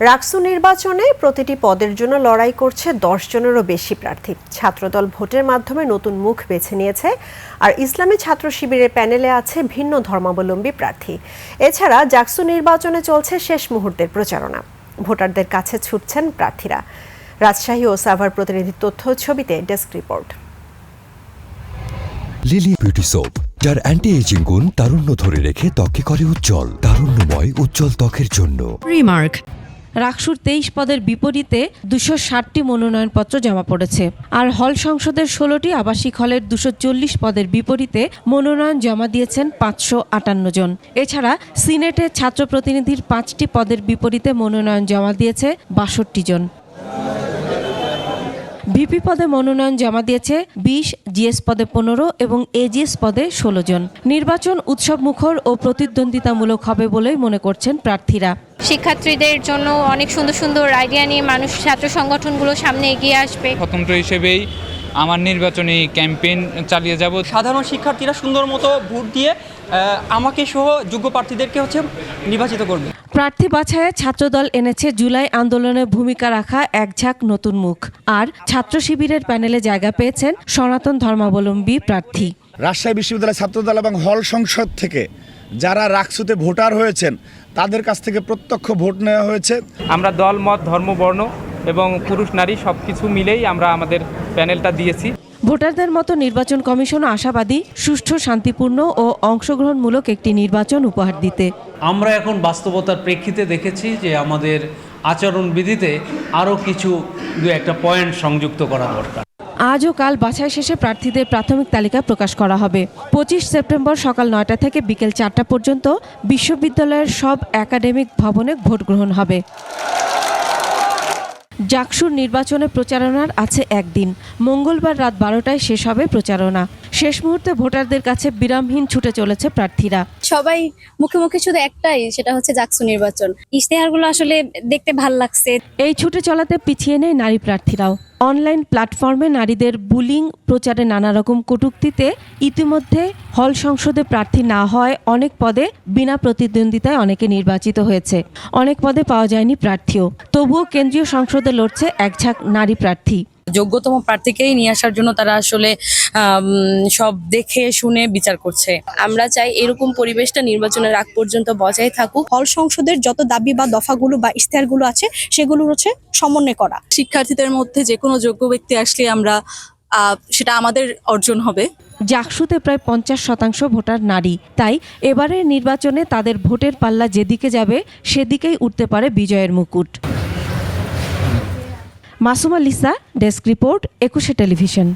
রাকসু নির্বাচনে প্রতিটি পদের জন্য লড়াই করছে 10 জনেরও বেশি প্রার্থী। ছাত্রদল ভোটের মাধ্যমে নতুন মুখ বেছে নিয়েছে, আর ইসলামী ছাত্র শিবিরের প্যানেলে আছে ভিন্ন ধর্মাবলম্বী প্রার্থী। এছাড়া জাকসু নির্বাচনে চলছে শেষ মুহূর্তের প্রচারণা। ভোটারদের কাছে ছুটছেন প্রার্থীরা। রাজশাহী ও সাভার প্রতিনিধির তথ্য ছবিতে desk report. Lily beauty soap, যার অ্যান্টি এজিং গুণ তারুণ্য ধরে রেখে ত্বকে করে উজ্জ্বল। তারুণ্যময় উজ্জ্বল ত্বকের জন্য রিমার্ক। রাকসুর 23 পদের বিপরীতে 260টি মনোনয়নপত্র জমা পড়েছে, আর হল সংসদের 16টি আবাসিক হলের 240 পদের বিপরীতে মনোনয়ন জমা দিয়েছেন 558 জন। এছাড়া সিনেটে ছাত্র প্রতিনিধির 5টি পদের বিপরীতে মনোনয়ন জমা দিয়েছে 62 জন। ভিপি পদে মনোনয়ন জমা দিয়েছে 20, জিএস পদে 15 এবং এজিএস পদে 16 জন। নির্বাচন উৎসব মুখর ও প্রতিদ্বন্দ্বিতামূলক হবে বলেই মনে করছেন প্রার্থীরা। শিক্ষার্থীদের জন্য অনেক সুন্দর সুন্দর আইডিয়া নিয়ে মানুষ ছাত্র সংগঠনগুলো সামনে এগিয়ে আসবে। স্বতন্ত্র হিসেবেই আমার নির্বাচনী ক্যাম্পেইন চালিয়ে যাব। সাধারণ শিক্ষার্থীরা সুন্দর মতো ভোট দিয়ে আমাকে সহ যোগ্য প্রার্থীদেরকে নির্বাচিত করবে। প্রার্থী বাছাইয়ে ছাত্রদল এনেছে জুলাই আন্দোলনে ভূমিকা রাখা এক ঝাঁক নতুন মুখ, আর ছাত্র শিবিরের প্যানেলে জায়গা পেয়েছেন সনাতন ধর্মাবলম্বী প্রার্থী। রাজশাহী বিশ্ববিদ্যালয় ছাত্রদল এবং হল সংসদ থেকে যারা রাকসুতে ভোটার হয়েছেন তাদের কাছ থেকে প্রত্যক্ষ ভোট নেওয়া হয়েছে। আমরা দল, মত, ধর্ম, বর্ণ এবং পুরুষ নারী সবকিছু মিলেই আমরা আমাদের প্যানেলটা দিয়েছি। ভোটারদের মতো নির্বাচন কমিশনও আশাবাদী সুষ্ঠু, শান্তিপূর্ণ ও অংশগ্রহণমূলক একটি নির্বাচন উপহার দিতে। আমরা এখন বাস্তবতার প্রেক্ষিতে দেখেছি যে আমাদের আচরণবিধিতে আরও কিছু একটা পয়েন্ট সংযুক্ত করা দরকার। আজ ও কাল বাছাই শেষে প্রার্থীদের প্রাথমিক তালিকা প্রকাশ করা হবে। 25 সেপ্টেম্বর সকাল 9টা থেকে বিকেল 4টা পর্যন্ত বিশ্ববিদ্যালয়ের সব একাডেমিক ভবনে ভোট গ্রহণ হবে। জাকসুর নির্বাচনে প্রচারণার আছে একদিন। মঙ্গলবার রাত 12টায় শেষ হবে প্রচারণা। শেষ মুহূর্তে ভোটারদের কাছে বিরামহীন ছুটে চলেছে প্রার্থীরা। সবাই মুখে মুখে শুধু একটাই, সেটা হচ্ছে জাকসু নির্বাচন। ইশতেহারগুলো আসলে দেখতে ভাল লাগছে। এই ছুটে চলাতে পিছিয়ে নেই নারী প্রার্থীরাও। অনলাইন প্ল্যাটফর্মে নারীদের বুলিং, প্রচারে নানা রকম কটূক্তিতে ইতিমধ্যে হল সংসদে প্রার্থী না হয় অনেক পদে বিনা প্রতিদ্বন্দ্বিতায় অনেকে নির্বাচিত হয়েছে। অনেক পদে পাওয়া যায়নি প্রার্থীও। তবুও কেন্দ্রীয় সংসদে লড়ছে এক ঝাঁক নারী প্রার্থী। যোগ্যতম প্রার্থীকেই নিয়ে আসার জন্য তারা আসলে সব দেখে শুনে বিচার করছে। আমরা চাই এরকম পরিবেশটা নির্বাচনের আগ পর্যন্ত বজায় থাকুক। হল সংসদের যত দাবি বা দফাগুলো বা ইশতেহারগুলো আছে সেগুলো হচ্ছে সমন্বয় করা। শিক্ষার্থীদের মধ্যে যে কোনো যোগ্য ব্যক্তি আসলে আমরা সেটা আমাদের অর্জন হবে। জাকসুতে প্রায় 50% ভোটার নারী, তাই এবারের নির্বাচনে তাদের ভোটের পাল্লা যেদিকে যাবে সেদিকেই উঠতে পারে বিজয়ের মুকুট। Masuma Lisa, desk report, 21 television.